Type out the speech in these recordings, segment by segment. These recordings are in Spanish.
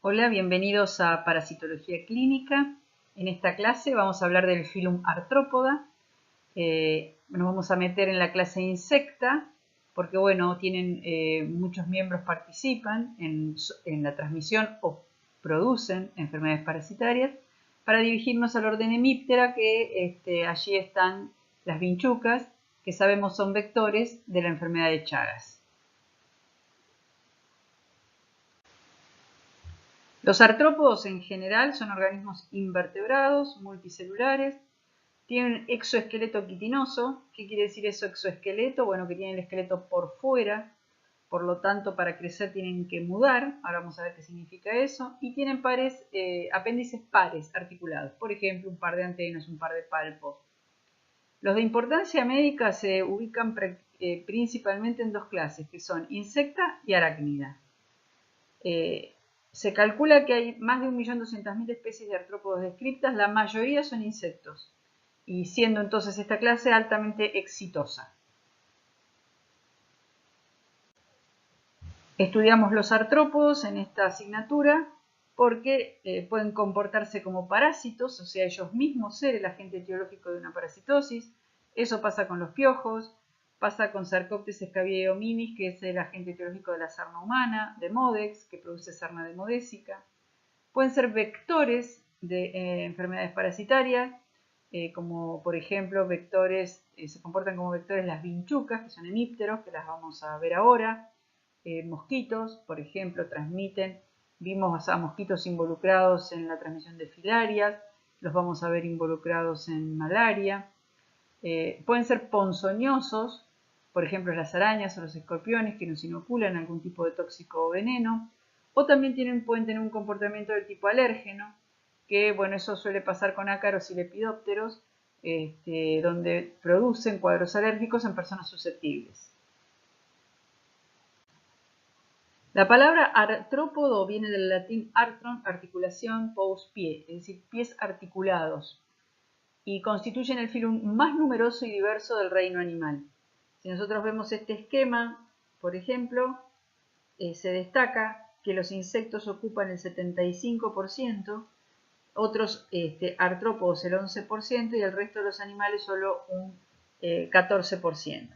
Hola, bienvenidos a Parasitología Clínica. En esta clase vamos a hablar del filum Arthropoda. Nos vamos a meter en la clase insecta porque, bueno, muchos miembros participan en la transmisión o producen enfermedades parasitarias. Para dirigirnos al orden Hemiptera, que allí están las vinchucas, que sabemos son vectores de la enfermedad de Chagas. Los artrópodos en general son organismos invertebrados, multicelulares, tienen exoesqueleto quitinoso. ¿Qué quiere decir eso, exoesqueleto? Bueno, que tienen el esqueleto por fuera, por lo tanto para crecer tienen que mudar, ahora vamos a ver qué significa eso, y tienen apéndices pares articulados, por ejemplo, un par de antenas, un par de palpos. Los de importancia médica se ubican principalmente en dos clases, que son insecta y arácnida. Se calcula que hay más de 1.200.000 especies de artrópodos descritas, la mayoría son insectos, y siendo entonces esta clase altamente exitosa. Estudiamos los artrópodos en esta asignatura porque pueden comportarse como parásitos, o sea, ellos mismos ser el agente etiológico de una parasitosis. Eso pasa con los piojos, pasa con Sarcoptes scabiei, que es el agente etiológico de la sarna humana, de Modex, que produce sarna demodésica. Pueden ser vectores de enfermedades parasitarias, como por ejemplo se comportan como vectores las vinchucas, que son hemípteros, que las vamos a ver ahora. Mosquitos, por ejemplo, vimos a mosquitos involucrados en la transmisión de filarias, los vamos a ver involucrados en malaria. Pueden ser ponzoñosos, por ejemplo las arañas o los escorpiones que nos inoculan algún tipo de tóxico o veneno, o también pueden tener un comportamiento del tipo alérgeno, que bueno, eso suele pasar con ácaros y lepidópteros, donde producen cuadros alérgicos en personas susceptibles. La palabra artrópodo viene del latín artron, articulación, pous, pie, es decir, pies articulados, y constituyen el filum más numeroso y diverso del reino animal. Si nosotros vemos este esquema, por ejemplo, se destaca que los insectos ocupan el 75%, otros artrópodos el 11% y el resto de los animales solo un 14%.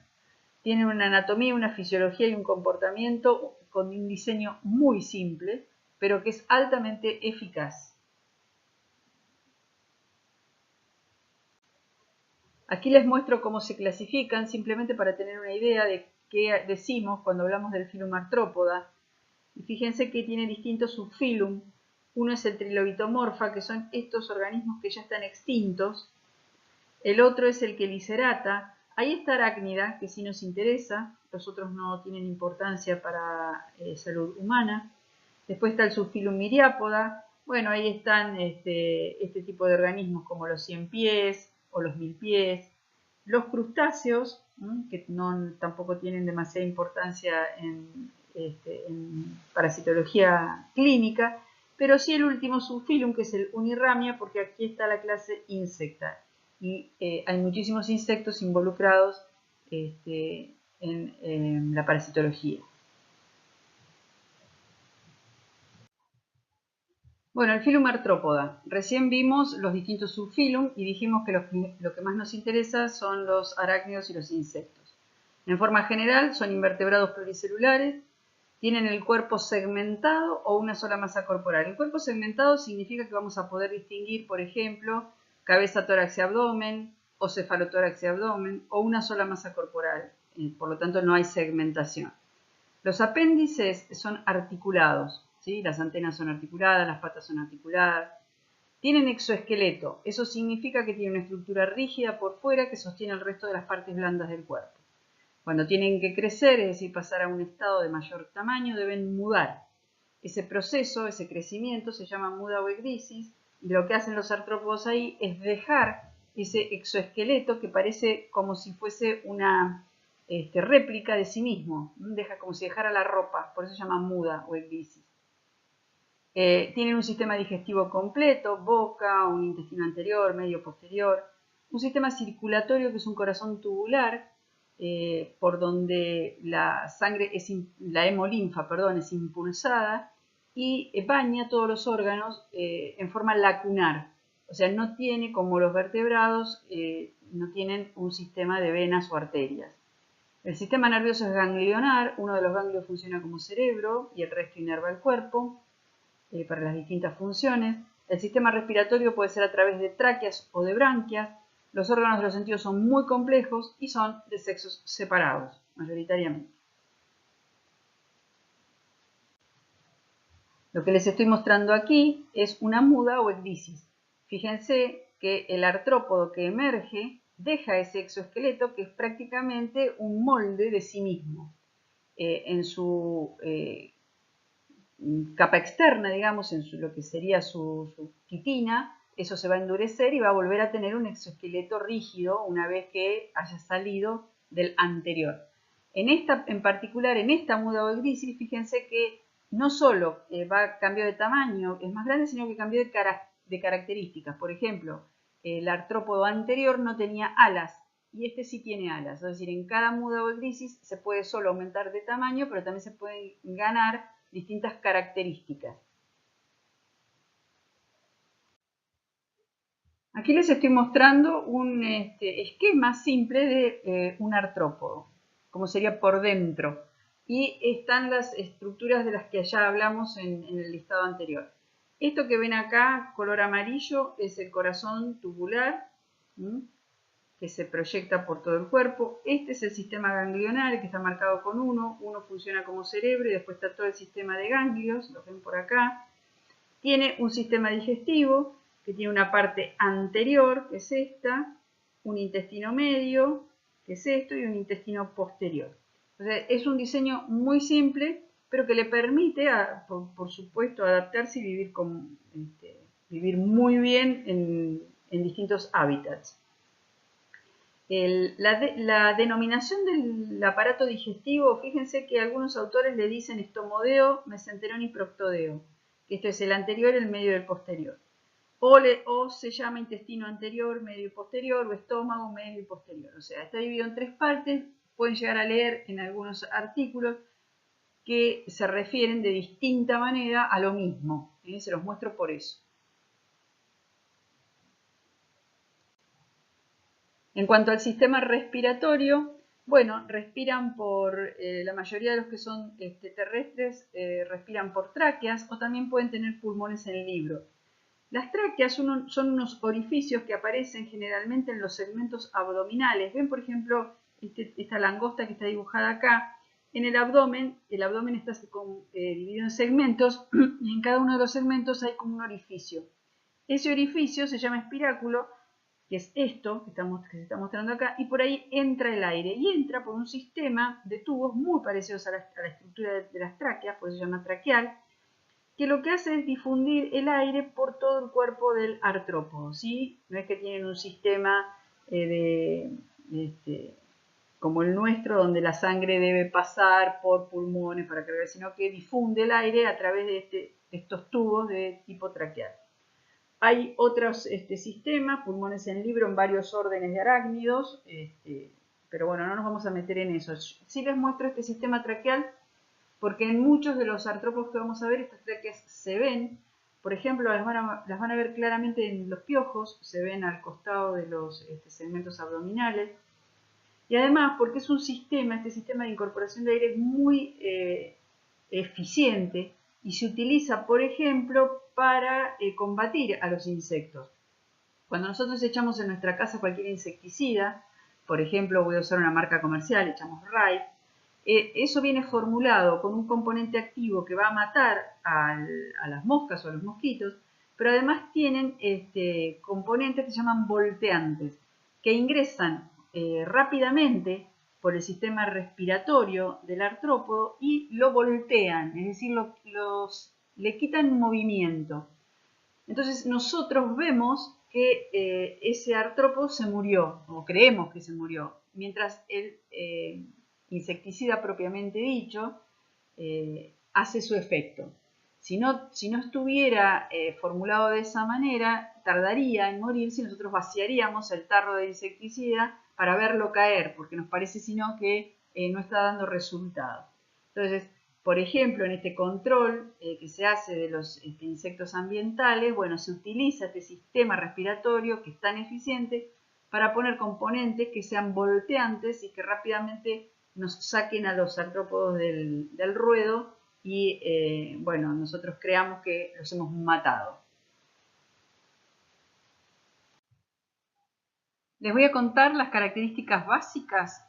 Tienen una anatomía, una fisiología y un comportamiento con un diseño muy simple, pero que es altamente eficaz. Aquí les muestro cómo se clasifican, simplemente para tener una idea de qué decimos cuando hablamos del filum Arthropoda. Y fíjense que tiene distintos subfilum. Uno es el Trilobitomorpha, que son estos organismos que ya están extintos. El otro es el Chelicerata. Ahí está Arácnida, que sí nos interesa. Los otros no tienen importancia para salud humana. Después está el subfilum Myriapoda. Bueno, ahí están este tipo de organismos como los 100 pies o los 1000 pies. Los crustáceos, que tampoco tienen demasiada importancia en parasitología clínica, pero sí el último subfilum, que es el Uniramia, porque aquí está la clase insecta. Y hay muchísimos insectos involucrados en la parasitología. Bueno, el filum Arthropoda. Recién vimos los distintos subfilum y dijimos que lo que más nos interesa son los arácnidos y los insectos. En forma general son invertebrados pluricelulares, tienen el cuerpo segmentado o una sola masa corporal. El cuerpo segmentado significa que vamos a poder distinguir, por ejemplo, cabeza, tórax y abdomen, o cefalotórax y abdomen, o una sola masa corporal. Por lo tanto, no hay segmentación. Los apéndices son articulados, ¿sí? Las antenas son articuladas, las patas son articuladas. Tienen exoesqueleto, eso significa que tienen una estructura rígida por fuera que sostiene el resto de las partes blandas del cuerpo. Cuando tienen que crecer, es decir, pasar a un estado de mayor tamaño, deben mudar. Ese proceso, ese crecimiento, se llama muda o ecdysis, y lo que hacen los artrópodos ahí es dejar ese exoesqueleto que parece como si fuese una réplica de sí mismo, deja como si dejara la ropa, por eso se llama muda o ecdysis. Tienen un sistema digestivo completo, boca, un intestino anterior, medio, posterior, un sistema circulatorio que es un corazón tubular, por donde la hemolinfa, es impulsada, y baña todos los órganos en forma lacunar. O sea, no tiene, como los vertebrados, no tienen un sistema de venas o arterias. El sistema nervioso es ganglionar, uno de los ganglios funciona como cerebro y el resto inerva el cuerpo para las distintas funciones. El sistema respiratorio puede ser a través de tráqueas o de branquias. Los órganos de los sentidos son muy complejos y son de sexos separados, mayoritariamente. Lo que les estoy mostrando aquí es una muda o ecdisis. Fíjense que el artrópodo que emerge deja ese exoesqueleto que es prácticamente un molde de sí mismo. En su capa externa, digamos, en lo que sería su quitina, eso se va a endurecer y va a volver a tener un exoesqueleto rígido una vez que haya salido del anterior. En particular, en esta muda o ecdisis, fíjense que no solo cambió de tamaño, es más grande, sino que cambió de características. Por ejemplo, el artrópodo anterior no tenía alas y este sí tiene alas. Es decir, en cada muda o ecdisis se puede solo aumentar de tamaño, pero también se pueden ganar distintas características. Aquí les estoy mostrando un esquema simple de un artrópodo, como sería por dentro. Y están las estructuras de las que ya hablamos en el listado anterior. Esto que ven acá, color amarillo, es el corazón tubular, que se proyecta por todo el cuerpo. Este es el sistema ganglionar, que está marcado con 1. 1 funciona como cerebro y después está todo el sistema de ganglios, lo ven por acá. Tiene un sistema digestivo, que tiene una parte anterior, que es esta, un intestino medio, que es esto, y un intestino posterior. O sea, es un diseño muy simple, pero que le permite, por supuesto, adaptarse y vivir muy bien en distintos hábitats. La denominación del aparato digestivo, fíjense que algunos autores le dicen estomodeo, mesenterón y proctodeo, que esto es el anterior, el medio y el posterior. O se llama intestino anterior, medio y posterior, o estómago, medio y posterior. O sea, está dividido en 3 partes. Pueden llegar a leer en algunos artículos que se refieren de distinta manera a lo mismo. Se los muestro por eso. En cuanto al sistema respiratorio, bueno, respiran la mayoría de los que son terrestres respiran por tráqueas o también pueden tener pulmones en libro. Las tráqueas son unos orificios que aparecen generalmente en los segmentos abdominales. Ven, por ejemplo, esta langosta que está dibujada acá. En el abdomen está dividido en segmentos y en cada uno de los segmentos hay como un orificio. Ese orificio se llama espiráculo, que es esto que se está mostrando acá, y por ahí entra el aire, y entra por un sistema de tubos muy parecidos a la estructura de las tráqueas, por eso se llama traqueal, que lo que hace es difundir el aire por todo el cuerpo del artrópodo, ¿sí? No es que tienen un sistema como el nuestro, donde la sangre debe pasar por pulmones para cargar, sino que difunde el aire a través de estos tubos de tipo traqueal. Hay otros sistemas, pulmones en libro, en varios órdenes de arácnidos, pero bueno, no nos vamos a meter en eso. Sí les muestro este sistema traqueal porque en muchos de los artrópodos que vamos a ver, estas tráqueas se ven. Por ejemplo, las van a ver claramente en los piojos, se ven al costado de los segmentos abdominales. Y además, porque es un sistema, este sistema de incorporación de aire es muy eficiente y se utiliza, por ejemplo, para combatir a los insectos. Cuando nosotros echamos en nuestra casa cualquier insecticida, por ejemplo, voy a usar una marca comercial, echamos Raid, eso viene formulado con un componente activo que va a matar a las moscas o a los mosquitos, pero además tienen componentes que se llaman volteantes, que ingresan rápidamente por el sistema respiratorio del artrópodo y lo voltean, es decir, le quitan movimiento. Entonces nosotros vemos que ese artrópodo se murió, o creemos que se murió, mientras el insecticida propiamente dicho hace su efecto. Si no estuviera formulado de esa manera, tardaría en morir si nosotros vaciaríamos el tarro de insecticida para verlo caer, porque nos parece sino que no está dando resultado. Entonces, Por ejemplo, en este control que se hace de los insectos ambientales, bueno, se utiliza este sistema respiratorio que es tan eficiente para poner componentes que sean volteantes y que rápidamente nos saquen a los artrópodos del ruedo y, bueno, nosotros creamos que los hemos matado. Les voy a contar las características básicas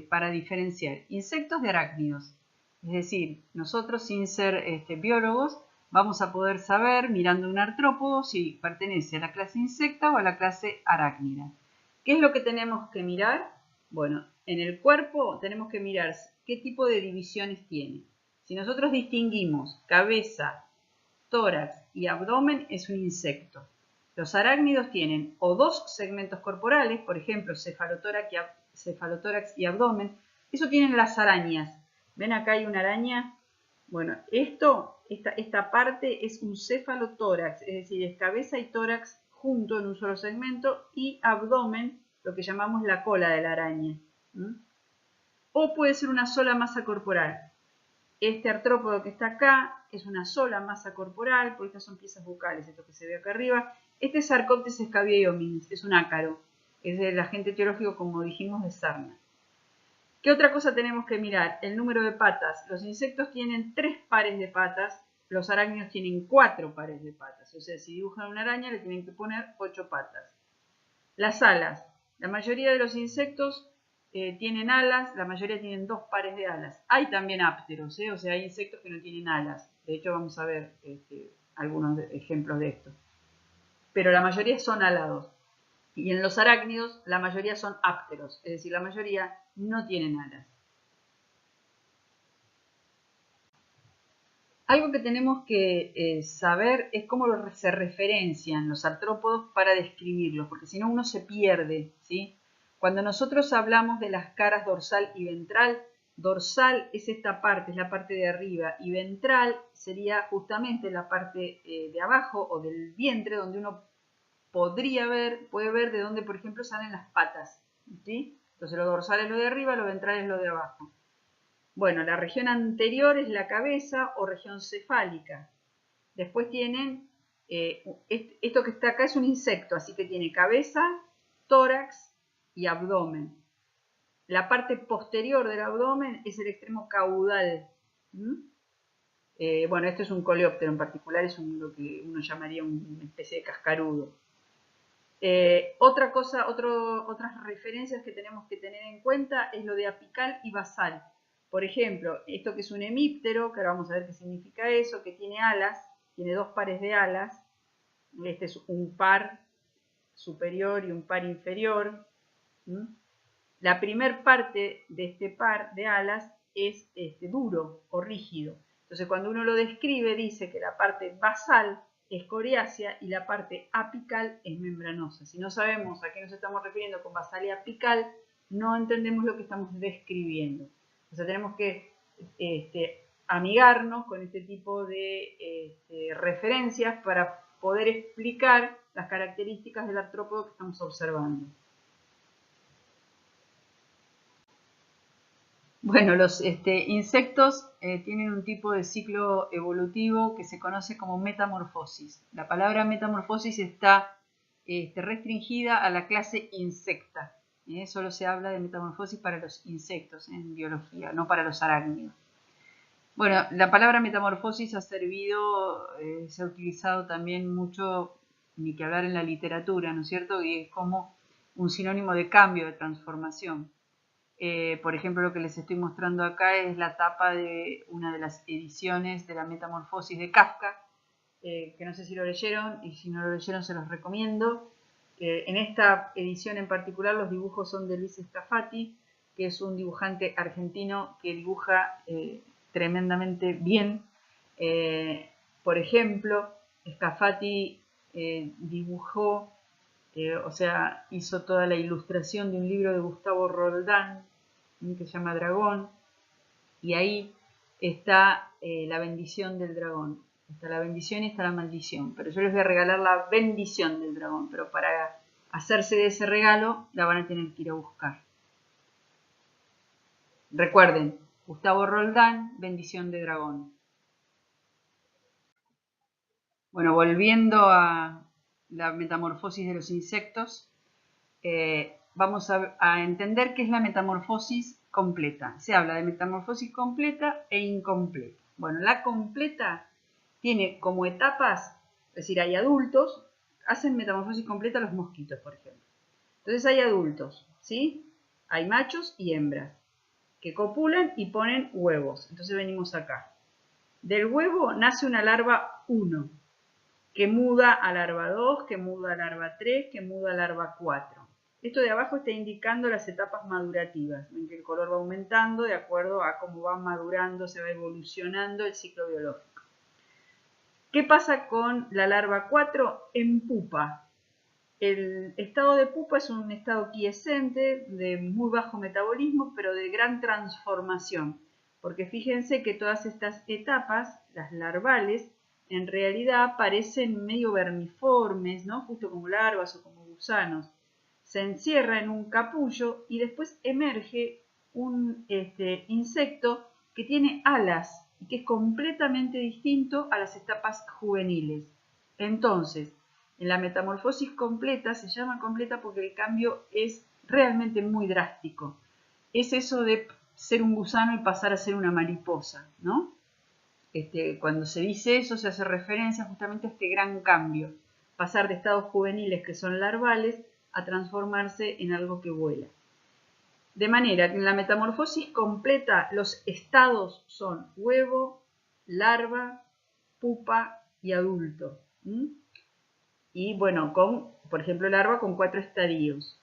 para diferenciar insectos de arácnidos. Es decir, nosotros sin ser biólogos vamos a poder saber, mirando un artrópodo, si pertenece a la clase insecta o a la clase arácnida. ¿Qué es lo que tenemos que mirar? Bueno, en el cuerpo tenemos que mirar qué tipo de divisiones tiene. Si nosotros distinguimos cabeza, tórax y abdomen, es un insecto. Los arácnidos tienen o dos segmentos corporales, por ejemplo, cefalotórax y abdomen. Eso tienen las arañas. ¿Ven acá hay una araña? Bueno, esta parte es un cefalotórax, es decir, es cabeza y tórax junto en un solo segmento y abdomen, lo que llamamos la cola de la araña. O puede ser una sola masa corporal. Este artrópodo que está acá es una sola masa corporal, porque estas son piezas bucales, esto que se ve acá arriba. Este es Sarcoptes scabiei hominis, es un ácaro, es del agente etiológico, como dijimos, de sarna. ¿Qué otra cosa tenemos que mirar? El número de patas. Los insectos tienen 3 pares de patas, los arácnidos tienen 4 pares de patas. O sea, si dibujan una araña le tienen que poner 8 patas. Las alas. La mayoría de los insectos tienen alas, la mayoría tienen 2 pares de alas. Hay también ápteros, o sea, hay insectos que no tienen alas. De hecho, vamos a ver algunos ejemplos de esto. Pero la mayoría son alados. Y en los arácnidos, la mayoría son ápteros, es decir, la mayoría no tienen alas. Algo que tenemos que saber es cómo se referencian los artrópodos para describirlos, porque si no uno se pierde, ¿sí? Cuando nosotros hablamos de las caras dorsal y ventral, dorsal es esta parte, es la parte de arriba, y ventral sería justamente la parte de abajo o del vientre, donde uno puede ver de dónde, por ejemplo, salen las patas, ¿sí? Entonces lo dorsal es lo de arriba, lo ventral es lo de abajo. Bueno, la región anterior es la cabeza o región cefálica. Después tienen, esto que está acá es un insecto, así que tiene cabeza, tórax y abdomen. La parte posterior del abdomen es el extremo caudal. Bueno, este es un coleóptero en particular, es lo que uno llamaría una especie de cascarudo. Otras referencias que tenemos que tener en cuenta es lo de apical y basal. Por ejemplo, esto que es un hemíptero, que ahora vamos a ver qué significa eso, que tiene alas, tiene 2 pares de alas. Este es un par superior y un par inferior. La primer parte de este par de alas es duro o rígido. Entonces, cuando uno lo describe, dice que la parte basal es coriácea y la parte apical es membranosa. Si no sabemos a qué nos estamos refiriendo con basal y apical, no entendemos lo que estamos describiendo. O sea, tenemos que amigarnos con este tipo de referencias para poder explicar las características del artrópodo que estamos observando. Bueno, los insectos tienen un tipo de ciclo evolutivo que se conoce como metamorfosis. La palabra metamorfosis está restringida a la clase insecta. Solo se habla de metamorfosis para los insectos en biología, no para los arácnidos. Bueno, la palabra metamorfosis se ha utilizado también mucho, ni que hablar en la literatura, ¿no es cierto? Y es como un sinónimo de cambio, de transformación. Por ejemplo, lo que les estoy mostrando acá es la tapa de una de las ediciones de la Metamorfosis de Kafka, que no sé si lo leyeron, y si no lo leyeron se los recomiendo. En esta edición en particular los dibujos son de Luis Scafati, que es un dibujante argentino que dibuja tremendamente bien. Por ejemplo, Scafati dibujó, o sea, hizo toda la ilustración de un libro de Gustavo Roldán, que se llama Dragón, y ahí está la bendición del dragón. Está la bendición y está la maldición, pero yo les voy a regalar la bendición del dragón, pero para hacerse de ese regalo la van a tener que ir a buscar. Recuerden, Gustavo Roldán, Bendición de Dragón. Bueno, volviendo a la metamorfosis de los insectos, vamos a entender qué es la metamorfosis completa. Se habla de metamorfosis completa e incompleta. Bueno, la completa tiene como etapas, es decir, hay adultos, hacen metamorfosis completa los mosquitos, por ejemplo. Entonces hay adultos, ¿sí? Hay machos y hembras que copulan y ponen huevos. Entonces venimos acá. Del huevo nace una larva 1, que muda a larva 2, que muda a larva 3, que muda a larva 4. Esto de abajo está indicando las etapas madurativas, en que el color va aumentando de acuerdo a cómo va madurando, se va evolucionando el ciclo biológico. ¿Qué pasa con la larva 4? En pupa. El estado de pupa es un estado quiescente, de muy bajo metabolismo, pero de gran transformación. Porque fíjense que todas estas etapas, las larvales, en realidad parecen medio vermiformes, ¿no? Justo como larvas o como gusanos. Se encierra en un capullo y después emerge un insecto que tiene alas y que es completamente distinto a las etapas juveniles. Entonces, en la metamorfosis completa, se llama completa porque el cambio es realmente muy drástico. Es eso de ser un gusano y pasar a ser una mariposa, ¿no? Cuando se dice eso se hace referencia justamente a este gran cambio, pasar de estados juveniles que son larvales a transformarse en algo que vuela. De manera que en la metamorfosis completa los estados son huevo, larva, pupa y adulto. Y bueno, por ejemplo, larva con 4 estadios.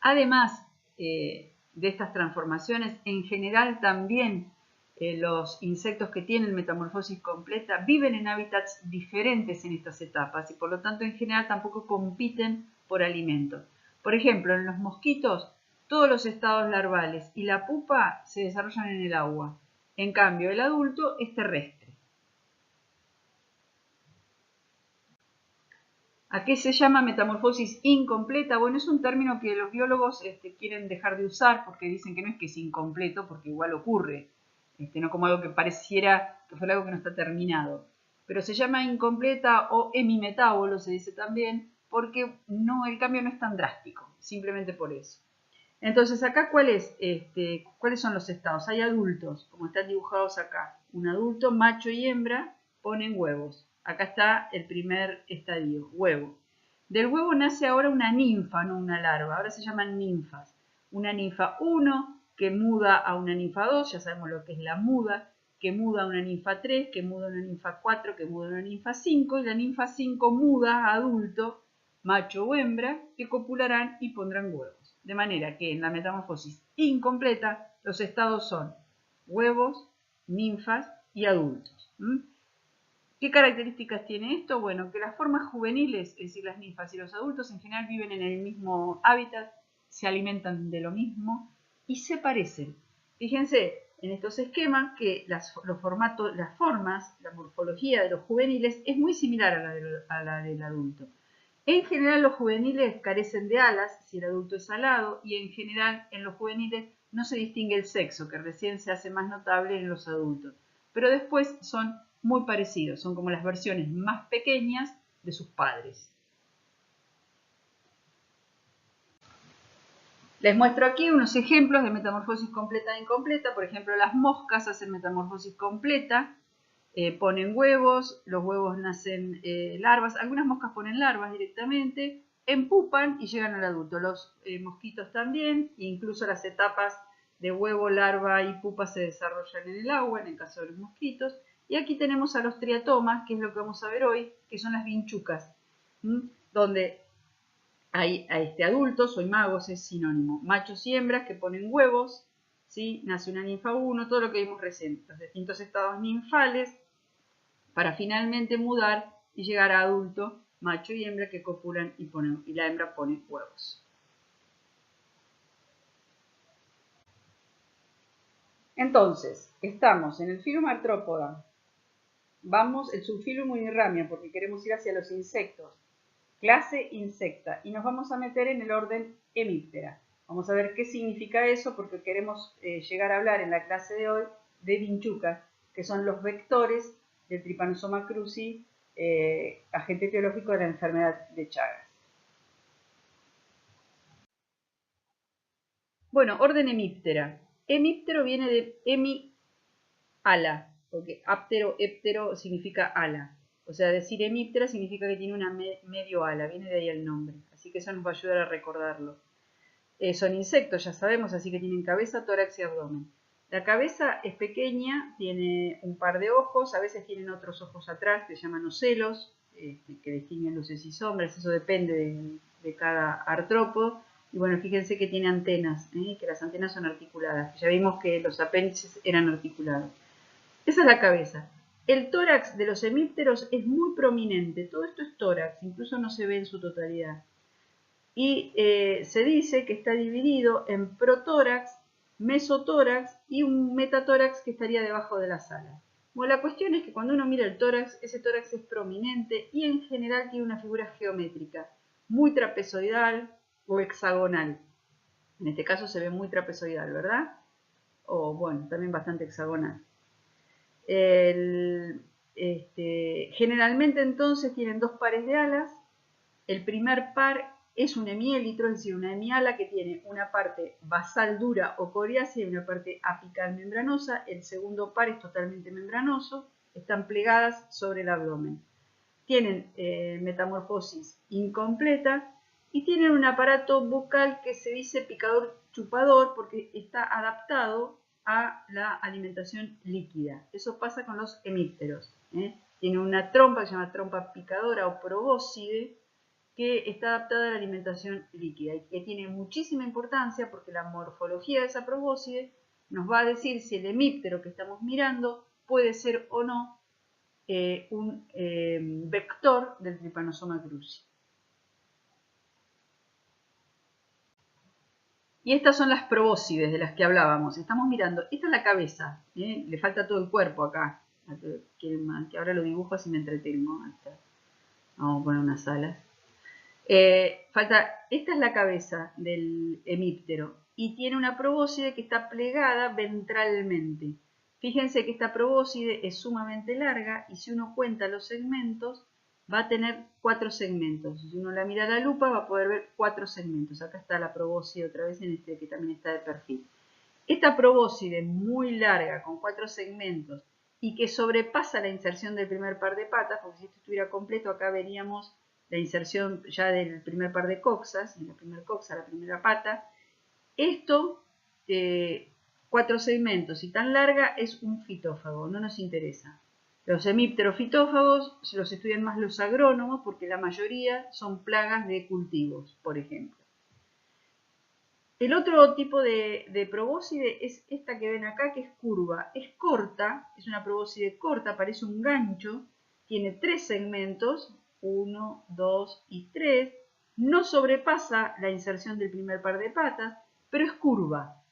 Además de estas transformaciones, en general también los insectos que tienen metamorfosis completa viven en hábitats diferentes en estas etapas y por lo tanto en general tampoco compiten por alimento. Por ejemplo, en los mosquitos todos los estados larvales y la pupa se desarrollan en el agua. En cambio, el adulto es terrestre. ¿A qué se llama metamorfosis incompleta? Bueno, es un término que los biólogos quieren dejar de usar porque dicen que no es que es incompleto, porque igual ocurre, no como algo que pareciera que fue algo que no está terminado. Pero se llama incompleta o hemimetábolo, se dice también, porque el cambio no es tan drástico, simplemente por eso. Entonces, acá, ¿cuáles son los estados? Hay adultos, como están dibujados acá. Un adulto, macho y hembra, ponen huevos. Acá está el primer estadio, huevo. Del huevo nace ahora una ninfa, no una larva. Ahora se llaman ninfas. Una ninfa 1 que muda a una ninfa 2, ya sabemos lo que es la muda, que muda a una ninfa 3, que muda a una ninfa 4, que muda a una ninfa 5, y la ninfa 5 muda a adulto, macho o hembra, que copularán y pondrán huevos. De manera que en la metamorfosis incompleta los estados son huevos, ninfas y adultos. ¿Qué características tiene esto? Bueno, que las formas juveniles, es decir, las ninfas y los adultos en general viven en el mismo hábitat, se alimentan de lo mismo y se parecen. Fíjense en estos esquemas que las formas, la morfología de los juveniles es muy similar a la del adulto. En general los juveniles carecen de alas si el adulto es alado y en general en los juveniles no se distingue el sexo, que recién se hace más notable en los adultos. Pero después son muy parecidos, son como las versiones más pequeñas de sus padres. Les muestro aquí unos ejemplos de metamorfosis completa e incompleta. Por ejemplo, las moscas hacen metamorfosis completa, ponen huevos, los huevos nacen larvas, algunas moscas ponen larvas directamente, empupan y llegan al adulto. Los mosquitos también, incluso las etapas de huevo, larva y pupa se desarrollan en el agua, en el caso de los mosquitos. Y aquí tenemos a los triatomas, que es lo que vamos a ver hoy, que son las vinchucas, donde hay adultos o imagos, es sinónimo, machos y hembras que ponen huevos, ¿sí? Nace una ninfa 1, todo lo que vimos recién, los distintos estados ninfales, para finalmente mudar y llegar a adulto, macho y hembra que copulan y la hembra pone huevos. Entonces, estamos en el filum Arthropoda, vamos el subfilum Uniramia porque queremos ir hacia los insectos, clase insecta, y nos vamos a meter en el orden Hemiptera. Vamos a ver qué significa eso porque queremos llegar a hablar en la clase de hoy de vinchucas, que son los vectores del Trypanosoma cruzi, agente etiológico de la enfermedad de Chagas. Bueno, orden hemíptera. Hemíptero viene de hemi, ala, porque áptero, héptero significa ala. O sea, decir hemíptera significa que tiene una medio ala, viene de ahí el nombre. Así que eso nos va a ayudar a recordarlo. Son insectos, ya sabemos, así que tienen cabeza, tórax y abdomen. La cabeza es pequeña, tiene un par de ojos, a veces tienen otros ojos atrás que se llaman ocelos, que distinguen luces y sombras, eso depende de cada artrópodo. Y bueno, fíjense que tiene antenas, que las antenas son articuladas. Ya vimos que los apéndices eran articulados. Esa es la cabeza. El tórax de los hemípteros es muy prominente, todo esto es tórax, incluso no se ve en su totalidad. Y se dice que está dividido en protórax, mesotórax y un metatórax que estaría debajo de las alas. Bueno, la cuestión es que cuando uno mira el tórax, ese tórax es prominente y en general tiene una figura geométrica, muy trapezoidal o hexagonal. En este caso se ve muy trapezoidal, ¿verdad? O bueno, también bastante hexagonal. Generalmente entonces tienen dos pares de alas. El primer par es un hemiélitro, es decir, una hemiala que tiene una parte basal dura o coriácea y una parte apical membranosa. El segundo par es totalmente membranoso, están plegadas sobre el abdomen. Tienen metamorfosis incompleta y tienen un aparato bucal que se dice picador chupador porque está adaptado a la alimentación líquida. Eso pasa con los hemípteros. Tiene una trompa que se llama trompa picadora o probóscide, que está adaptada a la alimentación líquida y que tiene muchísima importancia porque la morfología de esa probóscide nos va a decir si el hemíptero que estamos mirando puede ser o no un vector del Trypanosoma cruzi. Y estas son las probóscides de las que hablábamos. Estamos mirando, esta es la cabeza, le falta todo el cuerpo acá. Que ahora lo dibujo así me entretengo. Vamos a poner unas alas. Esta es la cabeza del hemíptero y tiene una probóscide que está plegada ventralmente. Fíjense que esta probóscide es sumamente larga y si uno cuenta los segmentos va a tener 4 segmentos. Si uno la mira a la lupa va a poder ver 4 segmentos. Acá está la probóscide otra vez en este que también está de perfil. Esta probóscide muy larga con 4 segmentos y que sobrepasa la inserción del primer par de patas, porque si esto estuviera completo acá veríamos la inserción ya del primer par de coxas, en la primera coxa, la primera pata. Esto, 4 segmentos y tan larga, es un fitófago, no nos interesa. Los hemípterofitófagos los estudian más los agrónomos porque la mayoría son plagas de cultivos, por ejemplo. El otro tipo de probóscide es esta que ven acá, que es curva. Es corta, es una probóscide corta, parece un gancho, tiene 3 segmentos, 1, 2 y 3. No sobrepasa la inserción del primer par de patas, pero es curva.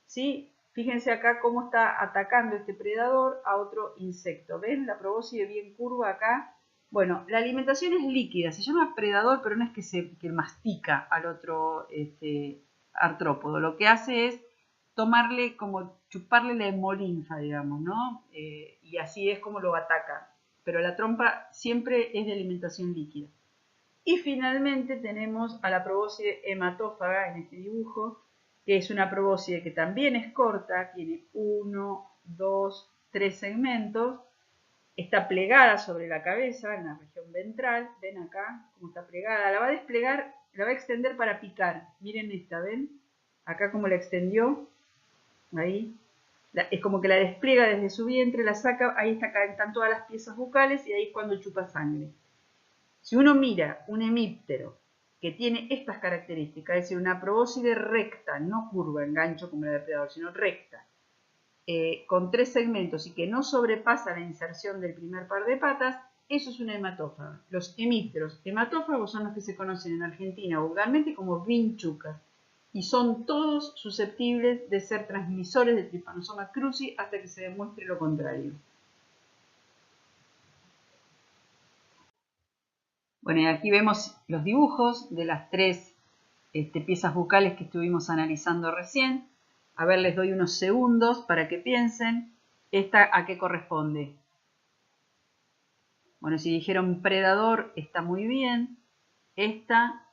¿Sí? Fíjense acá cómo está atacando este predador a otro insecto. ¿Ven la probóscide bien curva acá? Bueno, la alimentación es líquida, se llama predador, pero no es que mastica al otro artrópodo. Lo que hace es tomarle, como chuparle la hemolinfa, digamos, ¿no? Y así es como lo ataca. Pero la trompa siempre es de alimentación líquida. Y finalmente tenemos a la probóscide hematófaga en este dibujo, que es una probóscide que también es corta, tiene 1, 2, 3 segmentos, está plegada sobre la cabeza en la región ventral, ven acá cómo está plegada, la va a desplegar, la va a extender para picar, miren esta, ven, acá como la extendió, ahí, es como que la despliega desde su vientre, la saca, ahí están todas las piezas bucales y ahí es cuando chupa sangre. Si uno mira un hemíptero que tiene estas características, es decir, una probóscide recta, no curva, engancho como la del depredador, sino recta, con 3 segmentos y que no sobrepasa la inserción del primer par de patas, eso es una hematófaga. Los hemípteros hematófagos son los que se conocen en Argentina vulgarmente como vinchucas y son todos susceptibles de ser transmisores del Trypanosoma cruzi hasta que se demuestre lo contrario. Bueno, y aquí vemos los dibujos de las 3 piezas bucales que estuvimos analizando recién. A ver, les doy unos segundos para que piensen. ¿Esta a qué corresponde? Bueno, si dijeron predador, está muy bien. Esta,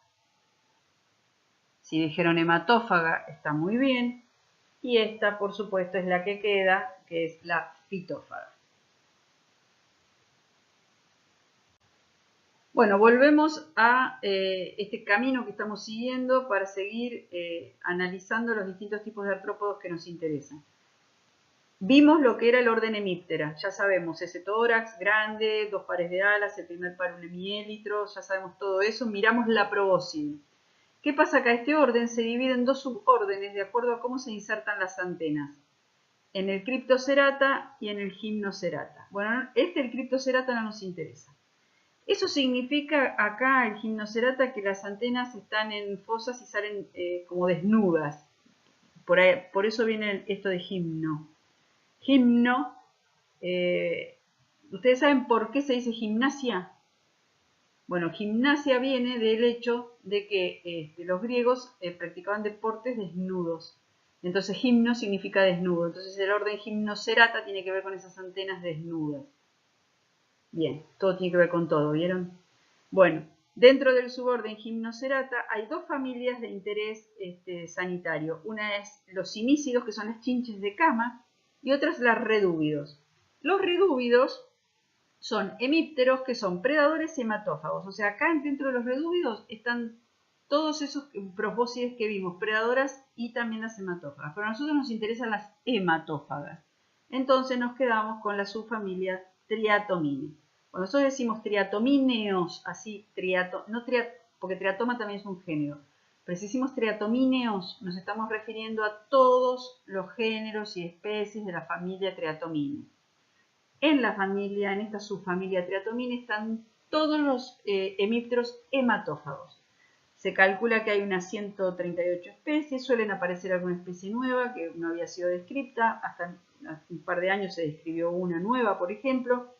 si dijeron hematófaga, está muy bien. Y esta, por supuesto, es la que queda, que es la fitófaga. Bueno, volvemos a este camino que estamos siguiendo para seguir analizando los distintos tipos de artrópodos que nos interesan. Vimos lo que era el orden hemíptera, ya sabemos, ese tórax grande, 2 pares de alas, el primer par un hemiélitro, ya sabemos todo eso. Miramos la probóscide. ¿Qué pasa acá? Este orden se divide en 2 subórdenes de acuerdo a cómo se insertan las antenas. En el Cryptocerata y en el Gymnocerata. Bueno, el Cryptocerata no nos interesa. Eso significa acá, el Gymnocerata, que las antenas están en fosas y salen como desnudas. Por eso viene esto de gimno. Gimno, ¿ustedes saben por qué se dice gimnasia? Bueno, gimnasia viene del hecho de que los griegos practicaban deportes desnudos. Entonces gimno significa desnudo. Entonces el orden Gymnocerata tiene que ver con esas antenas desnudas. Bien, todo tiene que ver con todo, ¿vieron? Bueno, dentro del suborden Gymnocerata hay 2 familias de interés sanitario. Una es los cimícidos, que son las chinches de cama, y otra es las redúvidos. Los redúvidos son hemípteros, que son predadores y hematófagos. O sea, acá dentro de los redúvidos están todos esos probóscides que vimos, predadoras y también las hematófagas. Pero a nosotros nos interesan las hematófagas. Entonces nos quedamos con la subfamilia Triatomine. Cuando nosotros decimos triatomíneos, así, porque triatoma también es un género, pero si decimos triatomíneos, nos estamos refiriendo a todos los géneros y especies de la familia Triatomine. En esta subfamilia Triatomine, están todos los hemípteros hematófagos. Se calcula que hay unas 138 especies, suelen aparecer alguna especie nueva que no había sido descrita, hasta un par de años se describió una nueva, por ejemplo,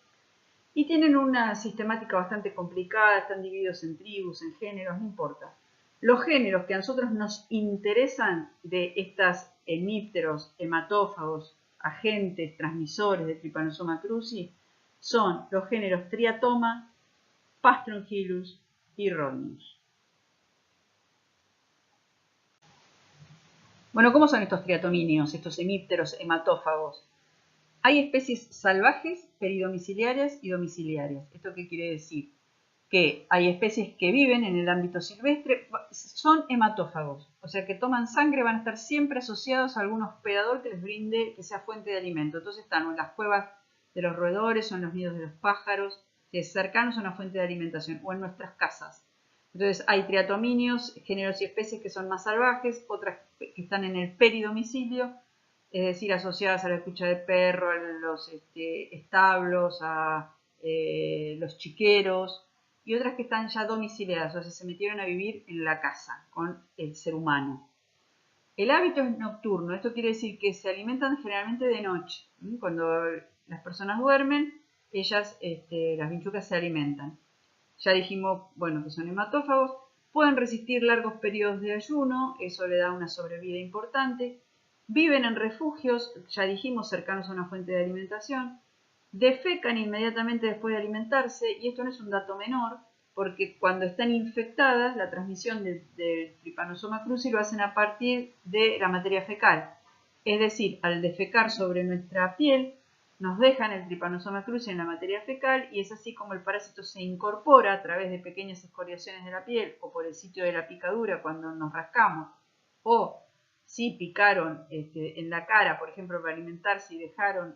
y tienen una sistemática bastante complicada, están divididos en tribus, en géneros, no importa. Los géneros que a nosotros nos interesan de estos hemípteros, hematófagos, agentes, transmisores de Trypanosoma cruzi, son los géneros Triatoma, Pastrongyllus y Rhodius. Bueno, ¿cómo son estos triatomíneos, estos hemípteros hematófagos? Hay especies salvajes, peridomiciliarias y domiciliarias. ¿Esto qué quiere decir? Que hay especies que viven en el ámbito silvestre, son hematófagos, o sea que toman sangre, van a estar siempre asociados a algún hospedador que les brinde, que sea fuente de alimento. Entonces están en las cuevas de los roedores o en los nidos de los pájaros, que es cercanos a una fuente de alimentación, o en nuestras casas. Entonces hay triatomíneos, géneros y especies que son más salvajes, otras que están en el peridomicilio, es decir, asociadas a la escucha de perro, a los establos, a los chiqueros, y otras que están ya domiciliadas, o sea, se metieron a vivir en la casa con el ser humano. El hábito es nocturno, esto quiere decir que se alimentan generalmente de noche. Cuando las personas duermen, las vinchucas se alimentan. Ya dijimos, bueno, que son hematófagos, pueden resistir largos periodos de ayuno, eso le da una sobrevida importante. Viven en refugios, ya dijimos, cercanos a una fuente de alimentación. Defecan inmediatamente después de alimentarse, y esto no es un dato menor, porque cuando están infectadas, la transmisión del Trypanosoma cruzi lo hacen a partir de la materia fecal. Es decir, al defecar sobre nuestra piel, nos dejan el Trypanosoma cruzi en la materia fecal, y es así como el parásito se incorpora a través de pequeñas escoriaciones de la piel o por el sitio de la picadura cuando nos rascamos, o si picaron en la cara, por ejemplo, para alimentarse y dejaron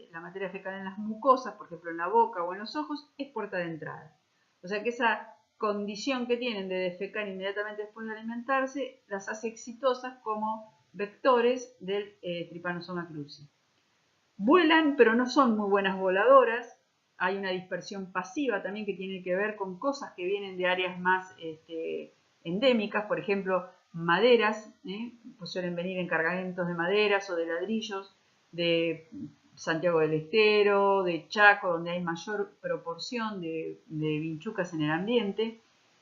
la materia fecal en las mucosas, por ejemplo en la boca o en los ojos, es puerta de entrada. O sea que esa condición que tienen de defecar inmediatamente después de alimentarse las hace exitosas como vectores del Trypanosoma cruzi. Vuelan, pero no son muy buenas voladoras. Hay una dispersión pasiva también que tiene que ver con cosas que vienen de áreas más endémicas, por ejemplo, maderas, pues suelen venir en cargamentos de maderas o de ladrillos, de Santiago del Estero, de Chaco, donde hay mayor proporción de vinchucas en el ambiente,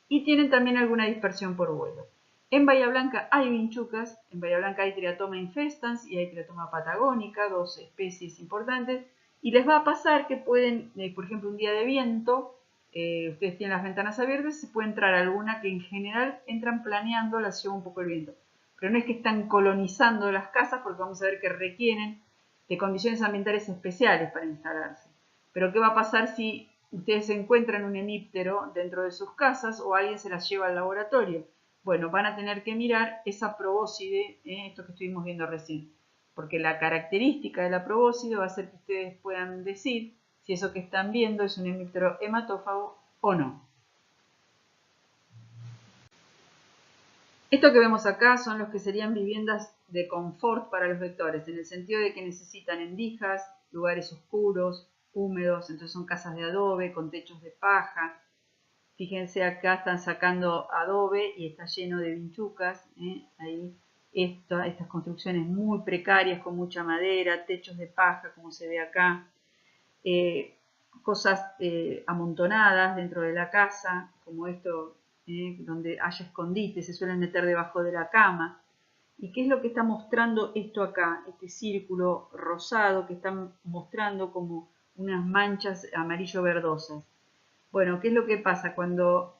y tienen también alguna dispersión por vuelo. En Bahía Blanca hay vinchucas, en Bahía Blanca hay Triatoma infestans y hay Triatoma patagónica, dos especies importantes, y les va a pasar que pueden, por ejemplo, un día de viento, ustedes tienen las ventanas abiertas, se puede entrar alguna que en general entran planeando, las lleva un poco el viento. Pero no es que están colonizando las casas, porque vamos a ver que requieren de condiciones ambientales especiales para instalarse. Pero ¿qué va a pasar si ustedes encuentran un hemíptero dentro de sus casas o alguien se las lleva al laboratorio? Bueno, van a tener que mirar esa probóscide, esto que estuvimos viendo recién, porque la característica de la probóscide va a hacer que ustedes puedan decir si eso que están viendo es un hemíptero hematófago o no. Esto que vemos acá son los que serían viviendas de confort para los vectores, en el sentido de que necesitan endijas, lugares oscuros, húmedos, entonces son casas de adobe con techos de paja. Fíjense acá están sacando adobe y está lleno de vinchucas. Ahí estas construcciones muy precarias con mucha madera, techos de paja como se ve acá. Cosas amontonadas dentro de la casa, como esto, donde haya escondites, se suelen meter debajo de la cama. ¿Y qué es lo que está mostrando esto acá? Este círculo rosado que están mostrando como unas manchas amarillo-verdosas. Bueno, ¿qué es lo que pasa? Cuando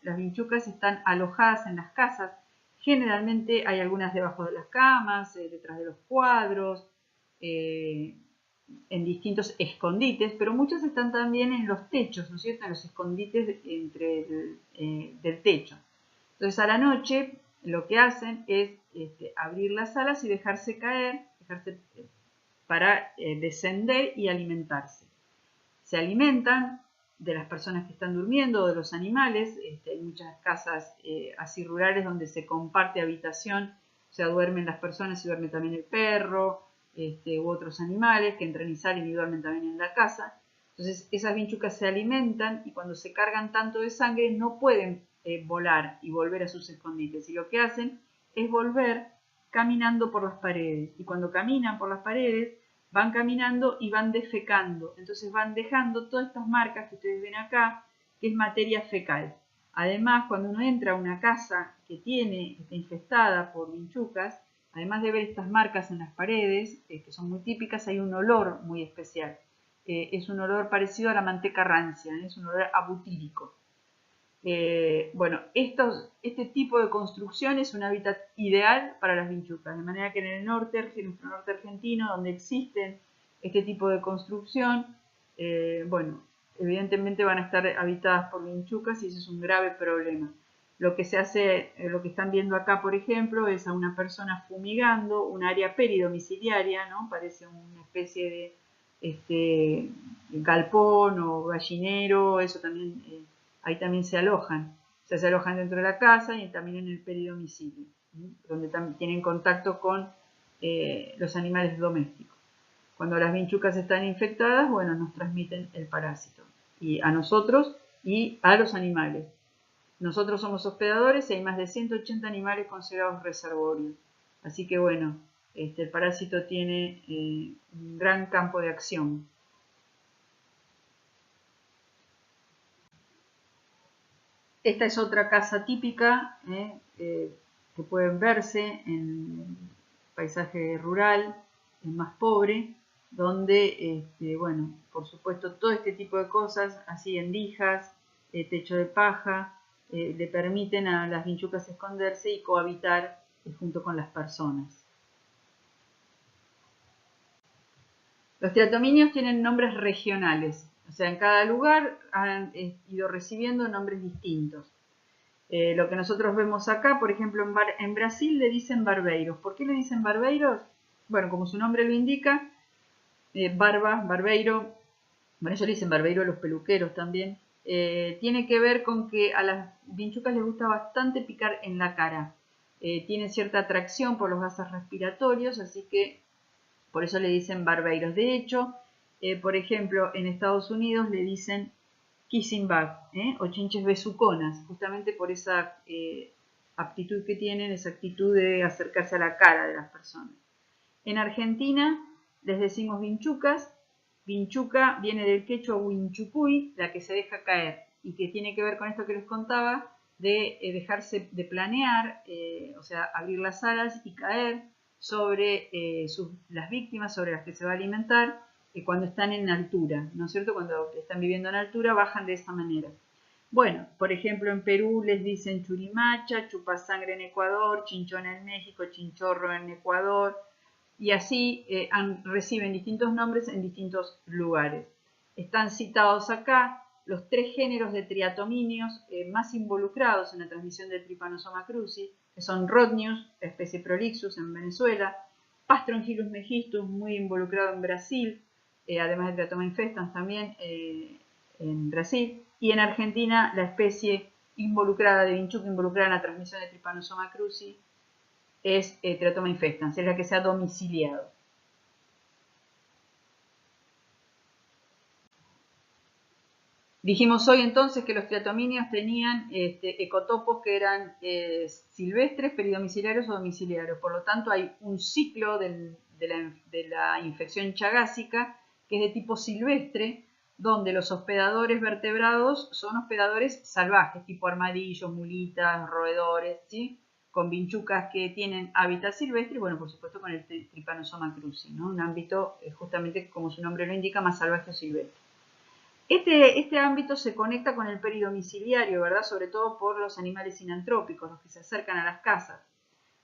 las vinchucas, están alojadas en las casas, generalmente hay algunas debajo de las camas, detrás de los cuadros, en distintos escondites, pero muchas están también en los techos, ¿no es cierto? En los escondites del techo. Entonces a la noche lo que hacen es abrir las alas y dejarse caer, para descender y alimentarse. Se alimentan de las personas que están durmiendo o de los animales. Hay muchas casas así rurales donde se comparte habitación, o sea, duermen las personas y duerme también el perro, u otros animales que entran y salen y duermen también en la casa. Entonces esas vinchucas se alimentan y cuando se cargan tanto de sangre no pueden volar y volver a sus escondites. Y lo que hacen es volver caminando por las paredes. Y cuando caminan por las paredes, van caminando y van defecando. Entonces van dejando todas estas marcas que ustedes ven acá, que es materia fecal. Además, cuando uno entra a una casa que está infestada por vinchucas, además de ver estas marcas en las paredes, que son muy típicas, hay un olor muy especial. Es un olor parecido a la manteca rancia, es un olor abutírico. Bueno, este tipo de construcción es un hábitat ideal para las vinchucas, de manera que en el norte, nuestro norte argentino, donde existen este tipo de construcción, bueno, evidentemente van a estar habitadas por vinchucas y eso es un grave problema. Lo que se hace, lo que están viendo acá, por ejemplo, es a una persona fumigando un área peridomiciliaria, ¿no? Parece una especie de galpón o gallinero, eso también, ahí también se alojan. O sea, se alojan dentro de la casa y también en el peridomicilio, donde también tienen contacto con los animales domésticos. Cuando las vinchucas están infectadas, bueno, nos transmiten el parásito, y a nosotros y a los animales. Nosotros somos hospedadores y hay más de 180 animales considerados reservorios. Así que bueno, el parásito tiene un gran campo de acción. Esta es otra casa típica que pueden verse en paisaje rural, más pobre, donde, bueno, por supuesto, todo este tipo de cosas, así endijas, techo de paja, le permiten a las vinchucas esconderse y cohabitar junto con las personas. Los triatominios tienen nombres regionales, o sea, en cada lugar han ido recibiendo nombres distintos. Lo que nosotros vemos acá, por ejemplo, en Brasil le dicen barbeiros. ¿Por qué le dicen barbeiros? Bueno, como su nombre lo indica, barbeiro, bueno, ellos le dicen barbeiro a los peluqueros también, tiene que ver con que a las vinchucas les gusta bastante picar en la cara. Tienen cierta atracción por los gases respiratorios, así que por eso le dicen barbeiros. De hecho, por ejemplo, en Estados Unidos le dicen kissing bug, o chinches besuconas, justamente por esa aptitud que tienen, esa actitud de acercarse a la cara de las personas. En Argentina les decimos vinchucas. Vinchuca viene del quechua huinchucuy, la que se deja caer, y que tiene que ver con esto que les contaba, de dejarse de planear, o sea, abrir las alas y caer sobre las víctimas sobre las que se va a alimentar cuando están en altura, ¿no es cierto? Cuando están viviendo en altura bajan de esa manera. Bueno, por ejemplo, en Perú les dicen churimacha, chupasangre en Ecuador, chinchón en México, chinchorro en Ecuador, y así reciben distintos nombres en distintos lugares. Están citados acá los 3 géneros de triatominios más involucrados en la transmisión del Trypanosoma cruzi, que son Rhodnius, la especie Prolixus en Venezuela, Pastrongyllus megistus, muy involucrado en Brasil, además de Triatoma infestans también en Brasil, y en Argentina la especie involucrada de vinchuca involucrada en la transmisión del Trypanosoma cruzi es Triatoma infestans, es la que se ha domiciliado. Dijimos hoy entonces que los triatominios tenían ecotopos que eran silvestres, peridomiciliarios o domiciliarios. Por lo tanto, hay un ciclo de la infección chagásica que es de tipo silvestre, donde los hospedadores vertebrados son hospedadores salvajes, tipo armadillos, mulitas, roedores, ¿sí? Con vinchucas que tienen hábitat silvestre y, bueno, por supuesto con el Trypanosoma cruzi, ¿no? Un ámbito, justamente como su nombre lo indica, más salvaje o silvestre. Este ámbito se conecta con el peridomiciliario, ¿verdad? Sobre todo por los animales sinantrópicos, los que se acercan a las casas.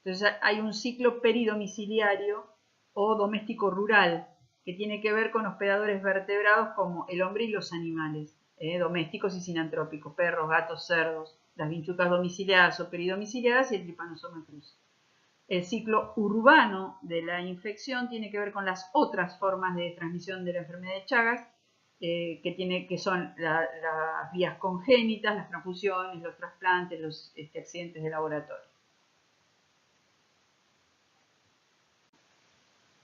Entonces hay un ciclo peridomiciliario o doméstico rural que tiene que ver con hospedadores vertebrados como el hombre y los animales, domésticos y sinantrópicos, perros, gatos, cerdos, las vinchucas domiciliadas o peridomiciliadas y el Trypanosoma cruzi. El ciclo urbano de la infección tiene que ver con las otras formas de transmisión de la enfermedad de Chagas, que son las vías congénitas, las transfusiones, los trasplantes, los accidentes de laboratorio.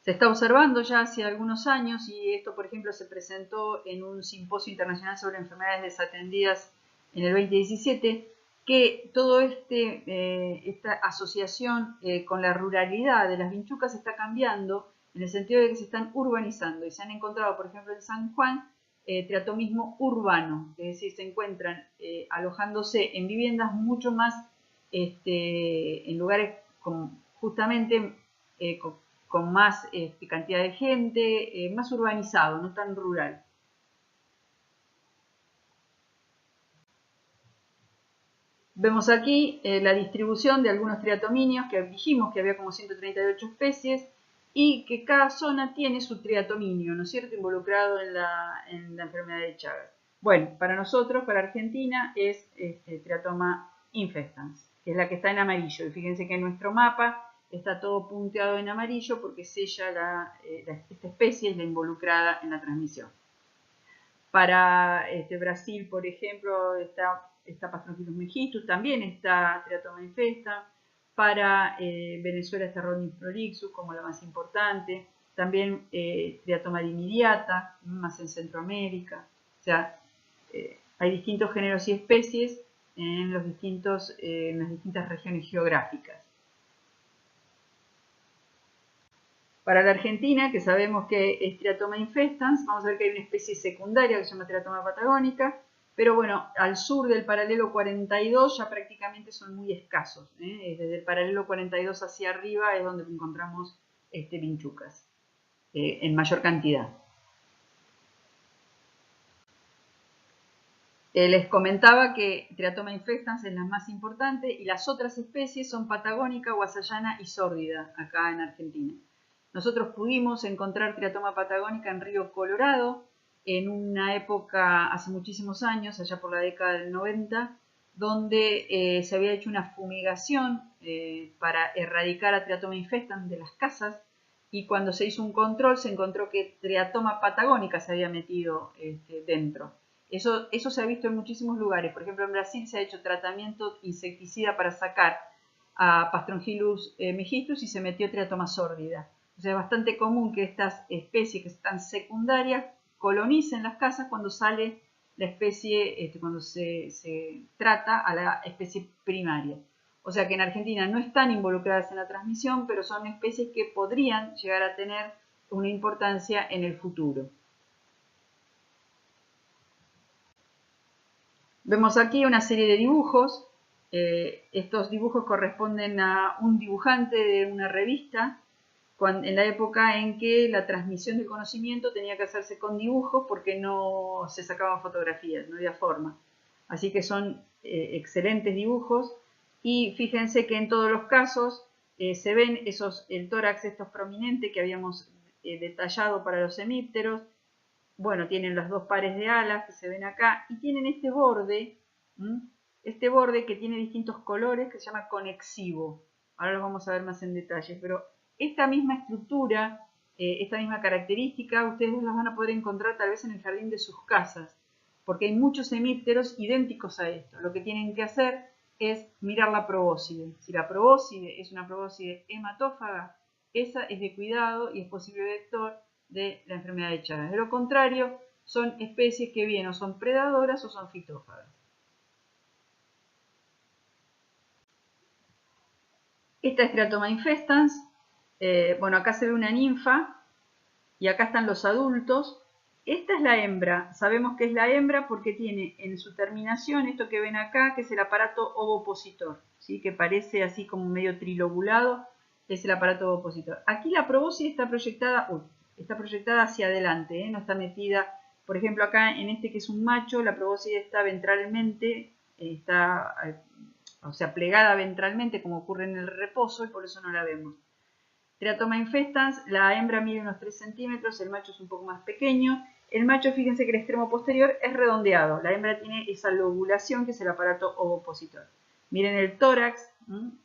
Se está observando ya hace algunos años, y esto por ejemplo se presentó en un simposio internacional sobre enfermedades desatendidas en el 2017, que toda esta asociación con la ruralidad de las vinchucas está cambiando en el sentido de que se están urbanizando y se han encontrado, por ejemplo, en San Juan, triatomismo urbano, es decir, se encuentran alojándose en viviendas mucho más, en lugares justamente con más cantidad de gente, más urbanizado, no tan rural. Vemos aquí la distribución de algunos triatominios, que dijimos que había como 138 especies, y que cada zona tiene su triatominio, ¿no es cierto?, involucrado en la enfermedad de Chagas. Bueno, para nosotros, para Argentina, es Triatoma infestans, que es la que está en amarillo. Y fíjense que en nuestro mapa está todo punteado en amarillo porque esta especie es la involucrada en la transmisión. Para Brasil, por ejemplo, está Pastrongyllus megistus, también está Triatoma infestans. Para Venezuela está Rhodnius prolixus como la más importante. También Triatoma dimidiata, más en Centroamérica. O sea, hay distintos géneros y especies en las distintas regiones geográficas. Para la Argentina, que sabemos que es Triatoma infestans, vamos a ver que hay una especie secundaria que se llama Triatoma patagónica, pero bueno, al sur del paralelo 42 ya prácticamente son muy escasos. Desde el paralelo 42 hacia arriba es donde encontramos vinchucas en mayor cantidad. Les comentaba que Triatoma infestans es la más importante y las otras especies son patagónica, guasayana y sórdida acá en Argentina. Nosotros pudimos encontrar Triatoma patagónica en Río Colorado en una época, hace muchísimos años, allá por la década del 90, donde se había hecho una fumigación para erradicar a Triatoma infestans de las casas, y cuando se hizo un control se encontró que Triatoma patagónica se había metido dentro. Eso se ha visto en muchísimos lugares. Por ejemplo, en Brasil se ha hecho tratamiento insecticida para sacar a Pastrongyllus megistus y se metió Triatoma sórdida. O sea, es bastante común que estas especies que están secundarias colonicen las casas cuando sale la especie, cuando se trata a la especie primaria. O sea que en Argentina no están involucradas en la transmisión, pero son especies que podrían llegar a tener una importancia en el futuro. Vemos aquí una serie de dibujos Estos dibujos corresponden a un dibujante de una revista en la época en que la transmisión del conocimiento tenía que hacerse con dibujos porque no se sacaban fotografías, no había forma. Así que son excelentes dibujos y fíjense que en todos los casos se ven el tórax estos prominente que habíamos detallado para los hemípteros. Bueno, tienen los dos pares de alas que se ven acá y tienen este borde que tiene distintos colores que se llama conexivo. Ahora lo vamos a ver más en detalle, pero esta misma estructura, esta misma característica, ustedes las van a poder encontrar tal vez en el jardín de sus casas, porque hay muchos hemípteros idénticos a esto. Lo que tienen que hacer es mirar la probóscide. Si la probóscide es una probóscide hematófaga, esa es de cuidado y es posible vector de la enfermedad de Chagas. De lo contrario, son especies que bien o son predadoras o son fitófagas. Esta es Teratoma infestans. Bueno, acá se ve una ninfa y acá están los adultos. Esta es la hembra. Sabemos que es la hembra porque tiene en su terminación esto que ven acá, que es el aparato ovopositor, ¿sí? Que parece así como medio trilobulado, es el aparato ovopositor. Aquí la probóscide está proyectada hacia adelante, no está metida. Por ejemplo, acá en este que es un macho, la probóscide está ventralmente, o sea, plegada ventralmente como ocurre en el reposo y por eso no la vemos. Teratoma infestans, la hembra mide unos 3 centímetros, el macho es un poco más pequeño. El macho, fíjense que el extremo posterior es redondeado, la hembra tiene esa lobulación que es el aparato ovopositor. Miren el tórax,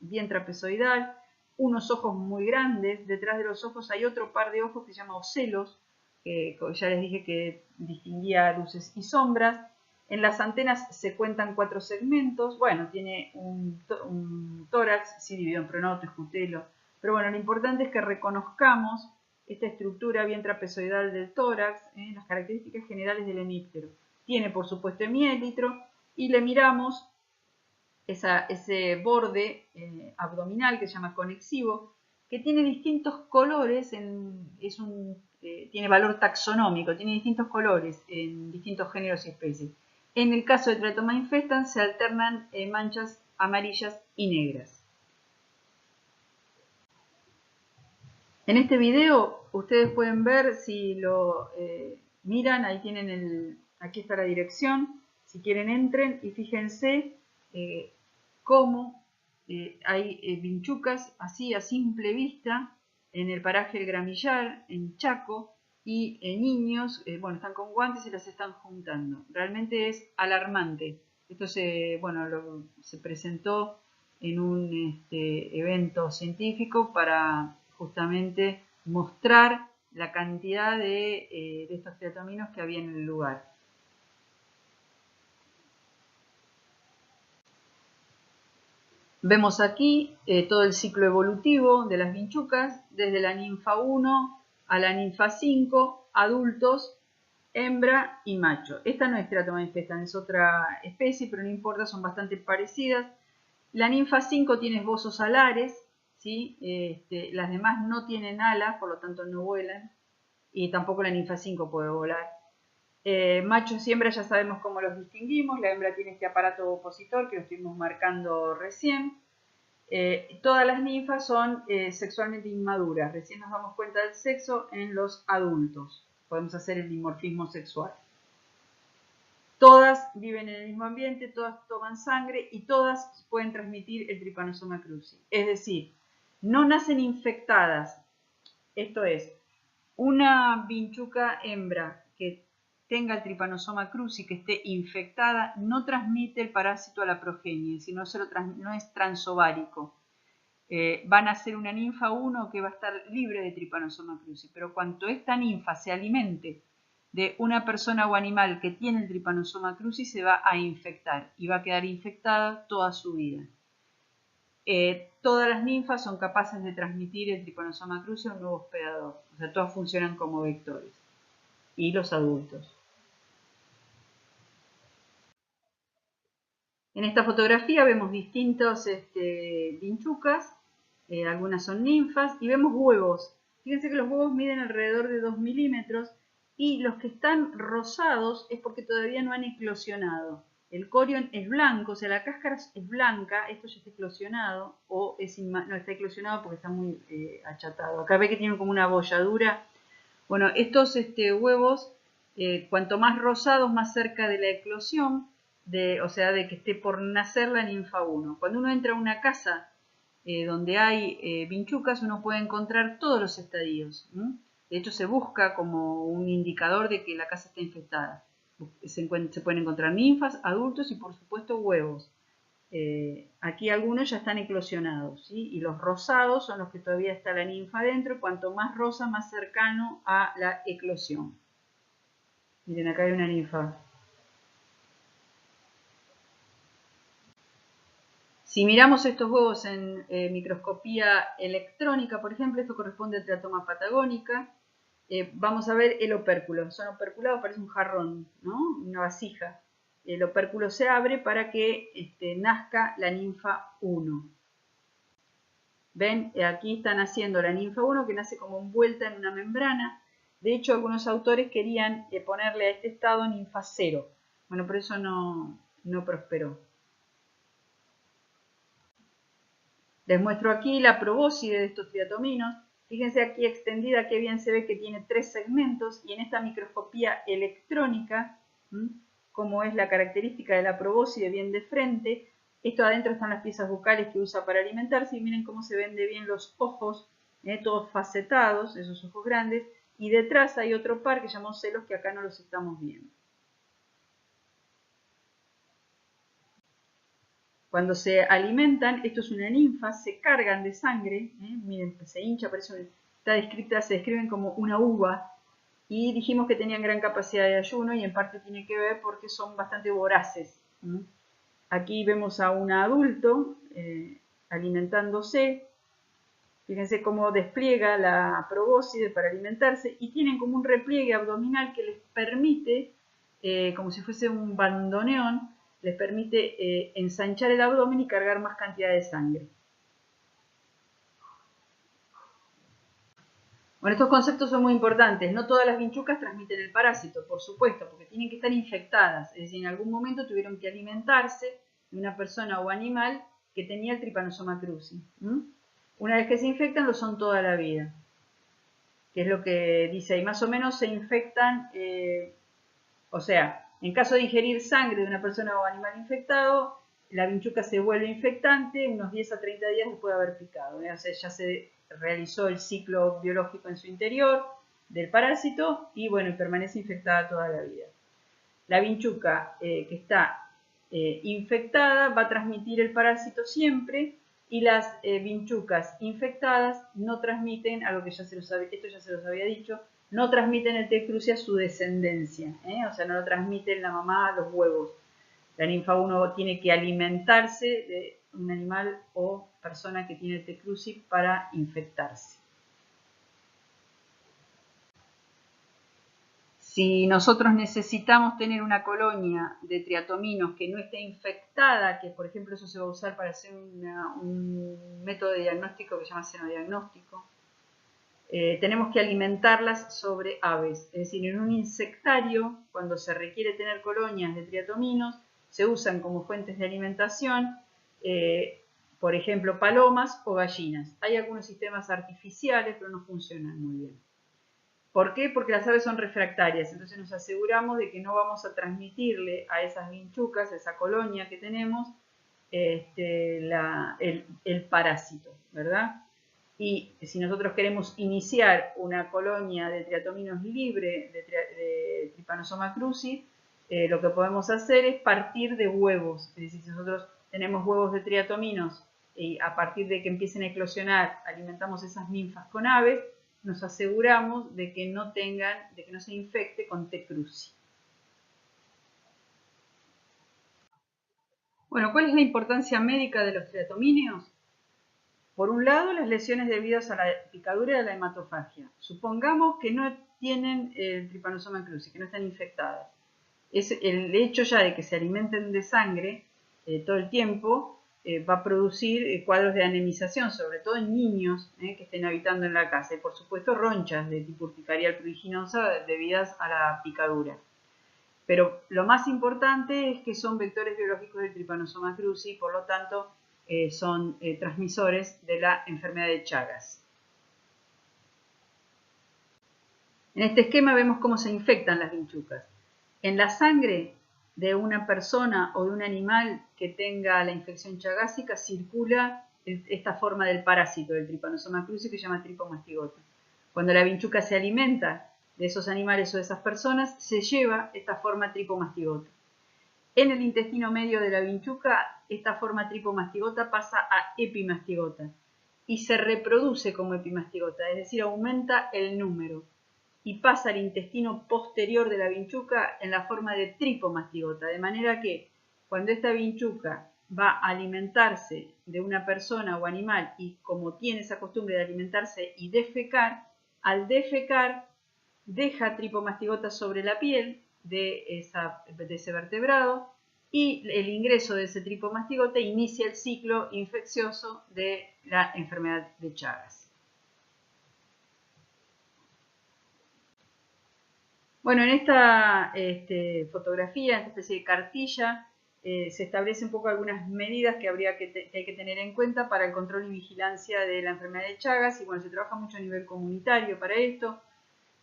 bien trapezoidal, unos ojos muy grandes, detrás de los ojos hay otro par de ojos que se llama ocelos, que ya les dije que distinguía luces y sombras. En las antenas se cuentan 4 segmentos, bueno, tiene un tórax, sí, dividido en pronoto, escutelo. Pero bueno, lo importante es que reconozcamos esta estructura bien trapezoidal del tórax, las características generales del hemíptero. Tiene, por supuesto, hemielitro y le miramos ese borde abdominal que se llama conexivo, que tiene distintos colores, tiene valor taxonómico, tiene distintos colores en distintos géneros y especies. En el caso de Teratoma infestans se alternan manchas amarillas y negras. En este video ustedes pueden ver, si lo miran, ahí tienen aquí está la dirección, si quieren entren y fíjense cómo hay vinchucas así a simple vista en el paraje El Gramillar, en Chaco, y niños, bueno, están con guantes y las están juntando. Realmente es alarmante. Esto se presentó en un evento científico para justamente mostrar la cantidad de estos teratominos que había en el lugar. Vemos aquí todo el ciclo evolutivo de las vinchucas, desde la ninfa 1 a la ninfa 5, adultos, hembra y macho. Esta no es Teratoma infestans, es otra especie, pero no importa, son bastante parecidas. La ninfa 5 tiene esbozos alares, ¿sí? Las demás no tienen alas, por lo tanto no vuelan, y tampoco la ninfa 5 puede volar. Machos y hembras ya sabemos cómo los distinguimos. La hembra tiene este aparato opositor que lo estuvimos marcando recién. Todas las ninfas son sexualmente inmaduras. Recién nos damos cuenta del sexo en los adultos. Podemos hacer el dimorfismo sexual. Todas viven en el mismo ambiente, todas toman sangre y todas pueden transmitir el Trypanosoma cruzi. Es decir, no nacen infectadas. Esto es, una vinchuca hembra que tenga el Trypanosoma cruzi, que esté infectada, no transmite el parásito a la progenie, sino no es transovárico. Va a nacer una ninfa 1 que va a estar libre de Trypanosoma cruzi, pero cuanto esta ninfa se alimente de una persona o animal que tiene el Trypanosoma cruzi, se va a infectar y va a quedar infectada toda su vida. Todas las ninfas son capaces de transmitir el Trypanosoma cruzi a un nuevo hospedador, o sea, todas funcionan como vectores, y los adultos. En esta fotografía vemos distintos vinchucas, algunas son ninfas, y vemos huevos. Fíjense que los huevos miden alrededor de 2 milímetros y los que están rosados es porque todavía no han eclosionado. El corion es blanco, o sea, la cáscara es blanca, esto ya está eclosionado, o no está eclosionado porque está muy achatado. Acá ve que tiene como una bolladura. Bueno, estos huevos, cuanto más rosados, más cerca de la eclosión, o sea, de que esté por nacer la ninfa 1. Cuando uno entra a una casa donde hay vinchucas, uno puede encontrar todos los estadios. De hecho, se busca como un indicador de que la casa está infectada. Se pueden encontrar ninfas, adultos y, por supuesto, huevos. Aquí algunos ya están eclosionados, ¿sí? Y los rosados son los que todavía está la ninfa adentro. Cuanto más rosa, más cercano a la eclosión. Miren, acá hay una ninfa. Si miramos estos huevos en microscopía electrónica, por ejemplo, esto corresponde a Teratoma patagonica, vamos a ver el opérculo. Son operculados, parece un jarrón, ¿no? Una vasija. El opérculo se abre para que nazca la ninfa 1. ¿Ven? Aquí está naciendo la ninfa 1 que nace como envuelta en una membrana. De hecho, algunos autores querían ponerle a este estado ninfa 0. Bueno, por eso no prosperó. Les muestro aquí la probóscide de estos triatominos. Fíjense aquí extendida, qué bien se ve que tiene 3 segmentos, y en esta microscopía electrónica, como es la característica de la probóscide bien de frente, esto adentro están las piezas bucales que usa para alimentarse, y miren cómo se ven de bien los ojos, todos facetados, esos ojos grandes, y detrás hay otro par que llamamos celos que acá no los estamos viendo. Cuando se alimentan, esto es una ninfa, se cargan de sangre, miren, se hincha, está descrita, se describen como una uva, y dijimos que tenían gran capacidad de ayuno, y en parte tiene que ver porque son bastante voraces. Aquí vemos a un adulto alimentándose. Fíjense cómo despliega la probóscide para alimentarse, y tienen como un repliegue abdominal que les permite, como si fuese un bandoneón, les permite ensanchar el abdomen y cargar más cantidad de sangre. Bueno, estos conceptos son muy importantes. No todas las vinchucas transmiten el parásito, por supuesto, porque tienen que estar infectadas. Es decir, en algún momento tuvieron que alimentarse de una persona o animal que tenía el Trypanosoma cruzi. Una vez que se infectan, lo son toda la vida. Que es lo que dice ahí. Más o menos se infectan, o sea, en caso de ingerir sangre de una persona o animal infectado, la vinchuca se vuelve infectante unos 10 a 30 días después de haber picado. O sea, ya se realizó el ciclo biológico en su interior del parásito y bueno, permanece infectada toda la vida. La vinchuca que está infectada va a transmitir el parásito siempre, y las vinchucas infectadas no transmiten, algo que esto ya se los había dicho, no transmiten el T. cruzi a su descendencia, o sea, no lo transmiten la mamá a los huevos. La ninfa 1 tiene que alimentarse de un animal o persona que tiene el T. cruzi para infectarse. Si nosotros necesitamos tener una colonia de triatominos que no esté infectada, que por ejemplo eso se va a usar para hacer un método de diagnóstico que se llama senodiagnóstico, tenemos que alimentarlas sobre aves. Es decir, en un insectario, cuando se requiere tener colonias de triatominos, se usan como fuentes de alimentación, por ejemplo, palomas o gallinas. Hay algunos sistemas artificiales, pero no funcionan muy bien. ¿Por qué? Porque las aves son refractarias, entonces nos aseguramos de que no vamos a transmitirle a esas vinchucas, a esa colonia que tenemos, el parásito, ¿verdad? Y si nosotros queremos iniciar una colonia de triatominos libre de Trypanosoma cruzi, lo que podemos hacer es partir de huevos. Es decir, si nosotros tenemos huevos de triatominos y a partir de que empiecen a eclosionar alimentamos esas ninfas con aves, nos aseguramos de que no se infecte con T. cruzi. Bueno, ¿cuál es la importancia médica de los triatomíneos? Por un lado, las lesiones debidas a la picadura de la hematofagia. Supongamos que no tienen el Trypanosoma cruzi, que no están infectadas. Es el hecho ya de que se alimenten de sangre todo el tiempo va a producir cuadros de anemización, sobre todo en niños que estén habitando en la casa. Y por supuesto ronchas de tipo urticarial pruriginosa debidas a la picadura. Pero lo más importante es que son vectores biológicos del Trypanosoma cruzi, por lo tanto son transmisores de la enfermedad de Chagas. En este esquema vemos cómo se infectan las vinchucas. En la sangre de una persona o de un animal que tenga la infección chagásica circula esta forma del parásito del Trypanosoma cruzi que se llama tripomastigota. Cuando la vinchuca se alimenta de esos animales o de esas personas, se lleva esta forma tripomastigota. En el intestino medio de la vinchuca, esta forma tripomastigota pasa a epimastigota y se reproduce como epimastigota, es decir, aumenta el número y pasa al intestino posterior de la vinchuca en la forma de tripomastigota, de manera que cuando esta vinchuca va a alimentarse de una persona o animal y como tiene esa costumbre de alimentarse y defecar, al defecar deja tripomastigota sobre la piel de ese vertebrado y el ingreso de ese tripomastigota inicia el ciclo infeccioso de la enfermedad de Chagas. Bueno, en esta fotografía, en esta especie de cartilla, se establecen un poco algunas medidas que hay que tener en cuenta para el control y vigilancia de la enfermedad de Chagas. Y bueno, se trabaja mucho a nivel comunitario para esto.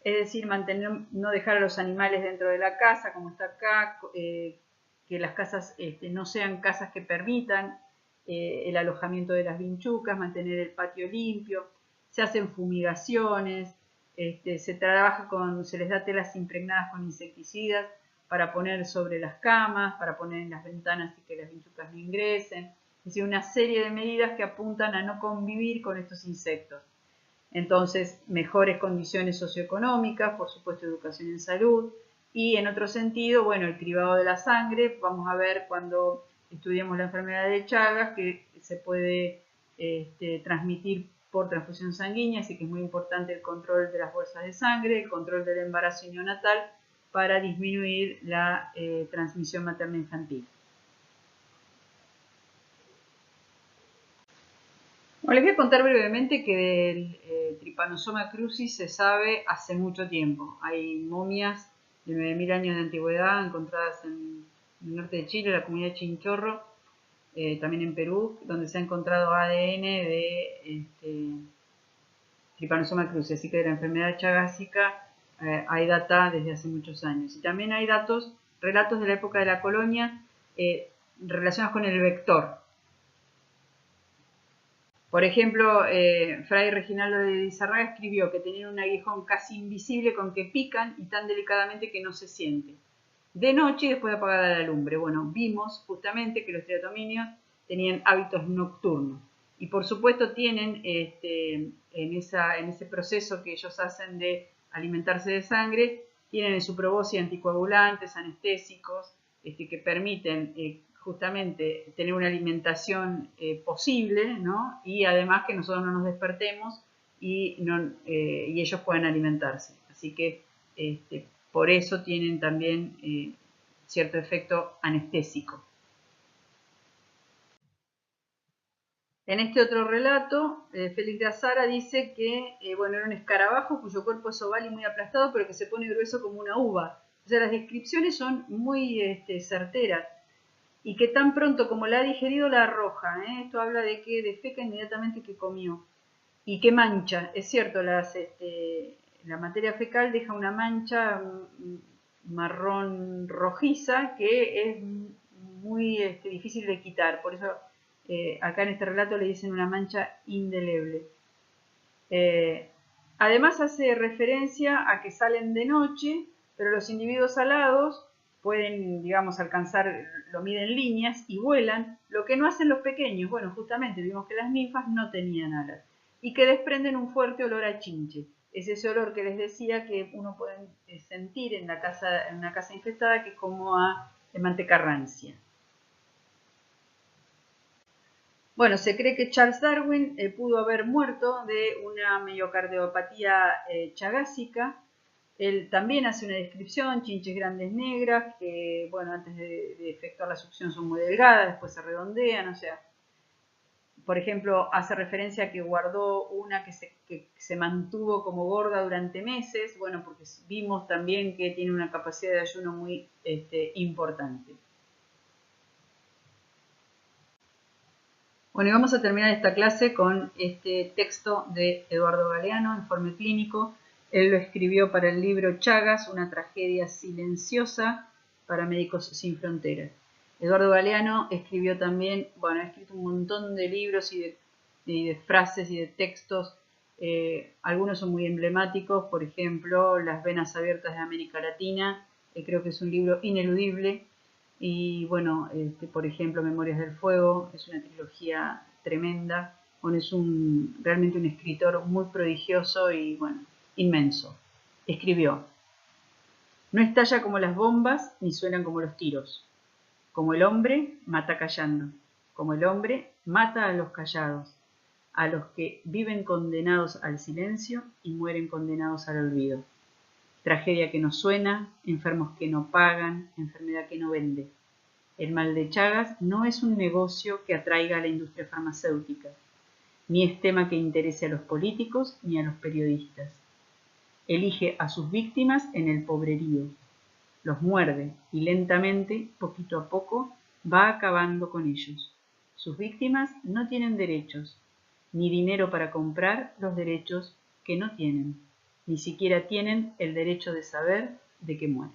Es decir, no dejar a los animales dentro de la casa, como está acá, que las casas no sean casas que permitan el alojamiento de las vinchucas, mantener el patio limpio, se hacen fumigaciones, se les da telas impregnadas con insecticidas para poner sobre las camas, para poner en las ventanas y que las vinchucas no ingresen. Es decir, una serie de medidas que apuntan a no convivir con estos insectos. Entonces, mejores condiciones socioeconómicas, por supuesto, educación en salud. Y en otro sentido, bueno, el cribado de la sangre. Vamos a ver cuando estudiemos la enfermedad de Chagas que se puede transmitir por transfusión sanguínea, así que es muy importante el control de las bolsas de sangre, el control del embarazo neonatal para disminuir la transmisión materno-infantil. Bueno, les voy a contar brevemente que del Trypanosoma cruzi se sabe hace mucho tiempo. Hay momias de 9.000 años de antigüedad encontradas en el norte de Chile, la comunidad de Chinchorro, también en Perú, donde se ha encontrado ADN de Trypanosoma cruzi. Así que de la enfermedad chagásica hay data desde hace muchos años. Y también hay relatos de la época de la colonia relacionados con el vector. Por ejemplo, Fray Reginaldo de Lizarraga escribió que tenían un aguijón casi invisible con que pican y tan delicadamente que no se siente. De noche y después de apagada la lumbre. Bueno, vimos justamente que los triatominios tenían hábitos nocturnos. Y por supuesto tienen en ese proceso que ellos hacen de alimentarse de sangre, tienen en su proboscis anticoagulantes, anestésicos, que permiten justamente tener una alimentación posible, ¿no? Y además que nosotros no nos despertemos y ellos puedan alimentarse. Así que por eso tienen también cierto efecto anestésico. En este otro relato, Félix de Azara dice que bueno, era un escarabajo cuyo cuerpo es oval y muy aplastado, pero que se pone grueso como una uva. O sea, las descripciones son muy certeras. Y que tan pronto como la ha digerido la arroja. Esto habla de que defeca inmediatamente que comió. Y que mancha. Es cierto, la materia fecal deja una mancha marrón rojiza que es muy difícil de quitar. Por eso acá en este relato le dicen una mancha indeleble. Además hace referencia a que salen de noche, pero los individuos alados pueden, digamos, lo miden líneas y vuelan, lo que no hacen los pequeños. Bueno, justamente vimos que las ninfas no tenían alas y que desprenden un fuerte olor a chinche. Es ese olor que les decía que uno puede sentir en una casa infestada, que es como a manteca rancia. Bueno, se cree que Charles Darwin pudo haber muerto de una miocardiopatía chagásica. Él también hace una descripción, chinches grandes negras, que bueno, antes de efectuar la succión son muy delgadas, después se redondean, o sea, por ejemplo, hace referencia a que guardó una que se mantuvo como gorda durante meses, bueno, porque vimos también que tiene una capacidad de ayuno muy importante. Bueno, y vamos a terminar esta clase con este texto de Eduardo Galeano, Informe Clínico. Él lo escribió para el libro Chagas, una tragedia silenciosa para Médicos Sin Fronteras. Eduardo Galeano escribió también, bueno, ha escrito un montón de libros y de frases y de textos. Algunos son muy emblemáticos, por ejemplo, Las venas abiertas de América Latina, creo que es un libro ineludible. Y bueno, por ejemplo, Memorias del Fuego, es una trilogía tremenda. Bueno, es realmente un escritor muy prodigioso y bueno, inmenso. Escribió: no estalla como las bombas ni suenan como los tiros. Como el hombre, mata callando. Como el hombre, mata a los callados, a los que viven condenados al silencio y mueren condenados al olvido. Tragedia que no suena, enfermos que no pagan, enfermedad que no vende. El mal de Chagas no es un negocio que atraiga a la industria farmacéutica, ni es tema que interese a los políticos ni a los periodistas. Elige a sus víctimas en el pobrerío, los muerde y lentamente, poquito a poco, va acabando con ellos. Sus víctimas no tienen derechos, ni dinero para comprar los derechos que no tienen, ni siquiera tienen el derecho de saber de qué mueren.